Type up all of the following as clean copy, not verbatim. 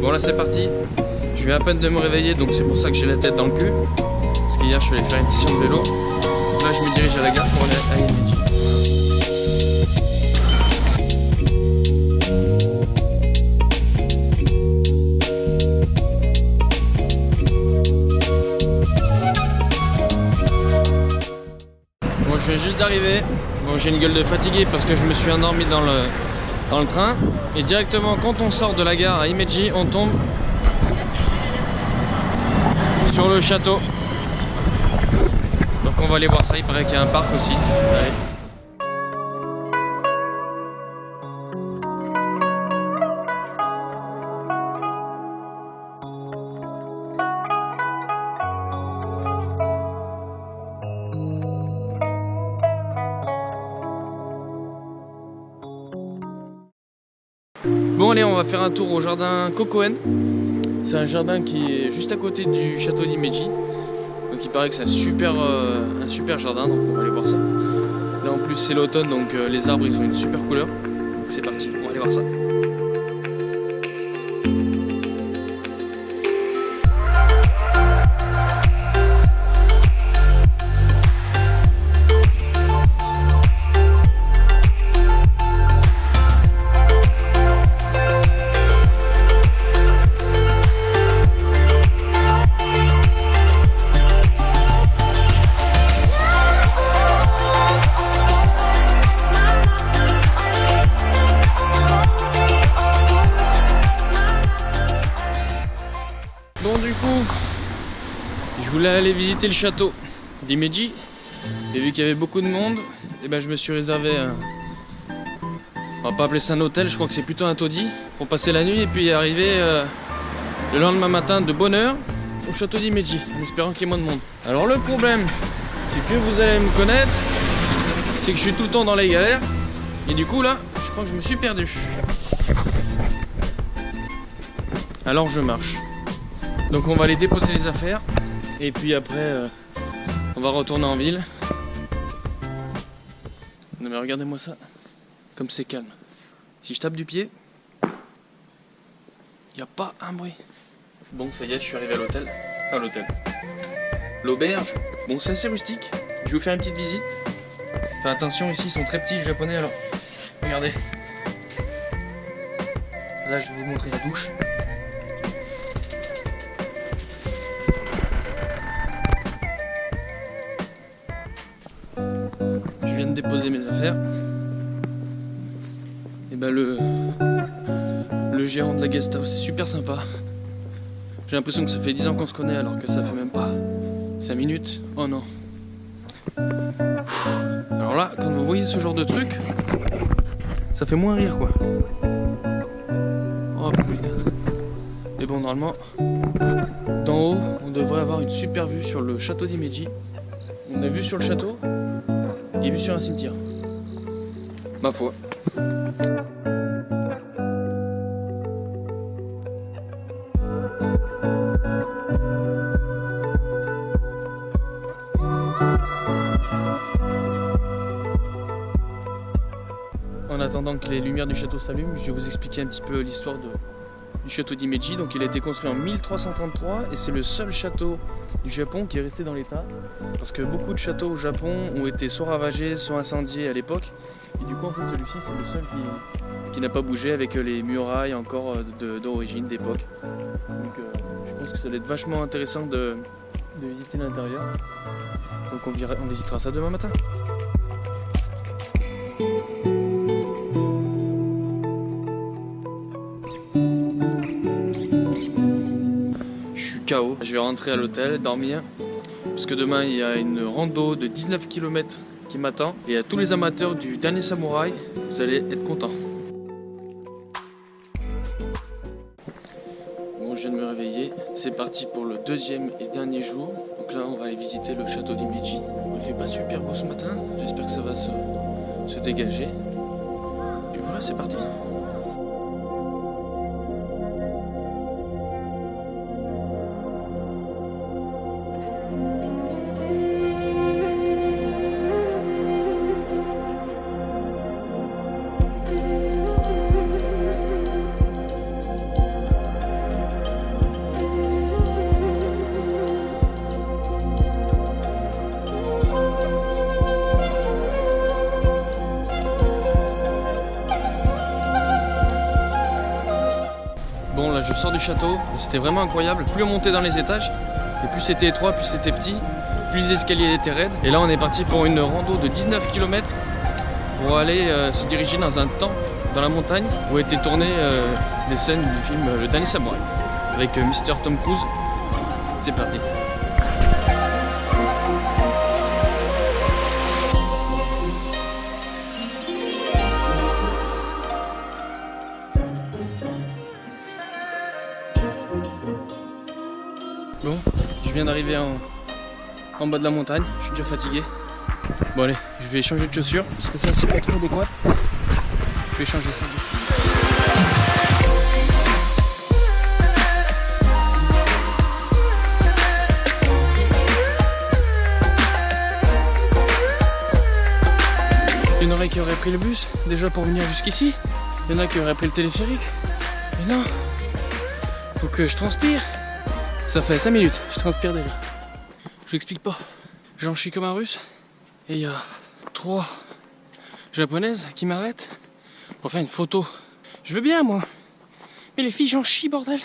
Bon là c'est parti. Je viens à peine de me réveiller, donc c'est pour ça que j'ai la tête dans le cul. Parce qu'hier je suis allé faire une session de vélo. Là je me dirige à la gare pour aller à Himeji. Bon je viens juste d'arriver. Bon j'ai une gueule de fatigué parce que je me suis endormi dans le train. Et directement quand on sort de la gare à Himeji, on tombe sur le château. Donc on va aller voir ça, il paraît qu'il y a un parc aussi. Allez. Bon allez, on va faire un tour au jardin Kokoen. C'est un jardin qui est juste à côté du château d'Himeji. Donc il paraît que c'est un super jardin, donc on va aller voir ça. Là en plus c'est l'automne, donc les arbres ils ont une super couleur. Donc c'est parti, on va aller voir ça. Bon du coup, je voulais aller visiter le château d'Himeji et vu qu'il y avait beaucoup de monde, et ben je me suis réservé on va pas appeler ça un hôtel, je crois que c'est plutôt un taudis pour passer la nuit et puis arriver le lendemain matin de bonne heure au château d'Himeji en espérant qu'il y ait moins de monde. Alors le problème, c'est que vous allez me connaître, c'est que je suis tout le temps dans les galères et du coup là, je crois que je me suis perdu. Alors je marche. Donc on va aller déposer les affaires et puis après on va retourner en ville. Non mais regardez-moi ça, comme c'est calme. Si je tape du pied, il n'y a pas un bruit. Bon ça y est, je suis arrivé à l'hôtel. Enfin l'hôtel. L'auberge. Bon c'est assez rustique, je vais vous faire une petite visite. Enfin attention, ici ils sont très petits les japonais, alors regardez. Là je vais vous montrer la douche. Je viens de déposer mes affaires. Et ben le gérant de la guest house c'est super sympa. J'ai l'impression que ça fait 10 ans qu'on se connaît alors que ça fait même pas 5 minutes. Oh non. Alors là, quand vous voyez ce genre de truc, ça fait moins rire quoi. Oh putain. Et bon normalement, d'en haut, on devrait avoir une super vue sur le château d'Himeji. On a vu sur le château et vu sur un cimetière. Ma foi. En attendant que les lumières du château s'allument, je vais vous expliquer un petit peu l'histoire du château d'Himeji. Donc il a été construit en 1333 et c'est le seul château du Japon qui est resté dans l'état. Parce que beaucoup de châteaux au Japon ont été soit ravagés, soit incendiés à l'époque. Et du coup en fait celui-ci c'est le seul qui n'a pas bougé avec les murailles encore d'origine, d'époque. Donc je pense que ça va être vachement intéressant de visiter l'intérieur. Donc on visitera ça demain matin. KO. Je vais rentrer à l'hôtel, dormir, parce que demain il y a une rando de 19 km qui m'attend. Et à tous les amateurs du dernier samouraï, vous allez être contents. Bon, je viens de me réveiller. C'est parti pour le deuxième et dernier jour. Donc là, on va aller visiter le château d'Himeji. Il fait pas super beau ce matin. J'espère que ça va se dégager. Et voilà, c'est parti. je sors du château et c'était vraiment incroyable. Plus on montait dans les étages, et plus c'était étroit, plus c'était petit, plus les escaliers étaient raides. Et là on est parti pour une rando de 19 km pour aller se diriger dans un temple dans la montagne où étaient tournées des scènes du film Le Dernier Samouraï avec Mr. Tom Cruise. C'est parti. Bon, je viens d'arriver en bas de la montagne, je suis déjà fatigué. Bon allez, je vais changer de chaussures parce que ça c'est pas trop adéquat. Je vais changer ça. Il y en aurait qui auraient pris le bus déjà pour venir jusqu'ici. Il y en a qui auraient pris le téléphérique. Mais non, faut que je transpire. Ça fait 5 minutes, je transpire déjà. Je vous explique pas. J'en chie comme un russe. Et il y a 3 japonaises qui m'arrêtent pour faire une photo. Je veux bien moi. Mais les filles j'en chie bordel.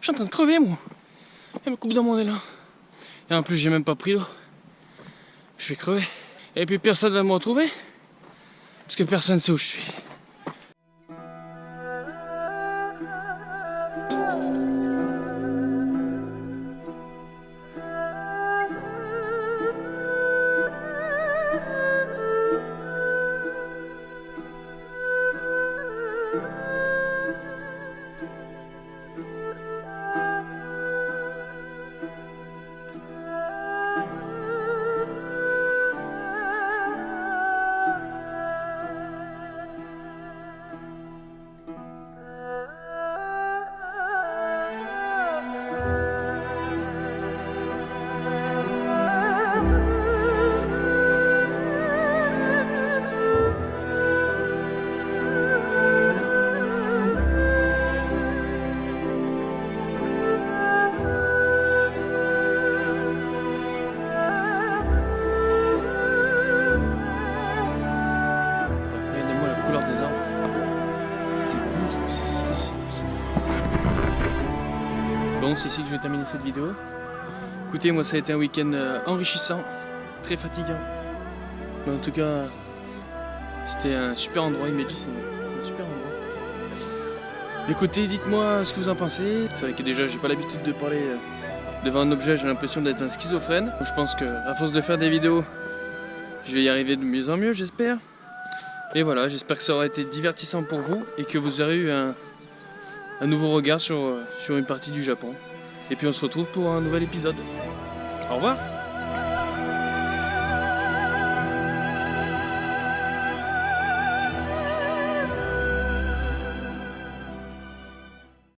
Je suis en train de crever moi. Elles me coupent dans mon élan. Et en plus j'ai même pas pris l'eau. Je vais crever. Et puis personne va me retrouver. Parce que personne sait où je suis. Bon, c'est ici que je vais terminer cette vidéo. Écoutez, moi ça a été un week-end enrichissant, très fatigant. Mais en tout cas, c'était un super endroit. Himeji, c'est un super endroit. Écoutez, dites-moi ce que vous en pensez. C'est vrai que déjà, j'ai pas l'habitude de parler devant un objet, j'ai l'impression d'être un schizophrène. Je pense qu'à force de faire des vidéos, je vais y arriver de mieux en mieux, j'espère. Et voilà, j'espère que ça aura été divertissant pour vous et que vous aurez eu un nouveau regard sur une partie du Japon. Et puis on se retrouve pour un nouvel épisode. Au revoir!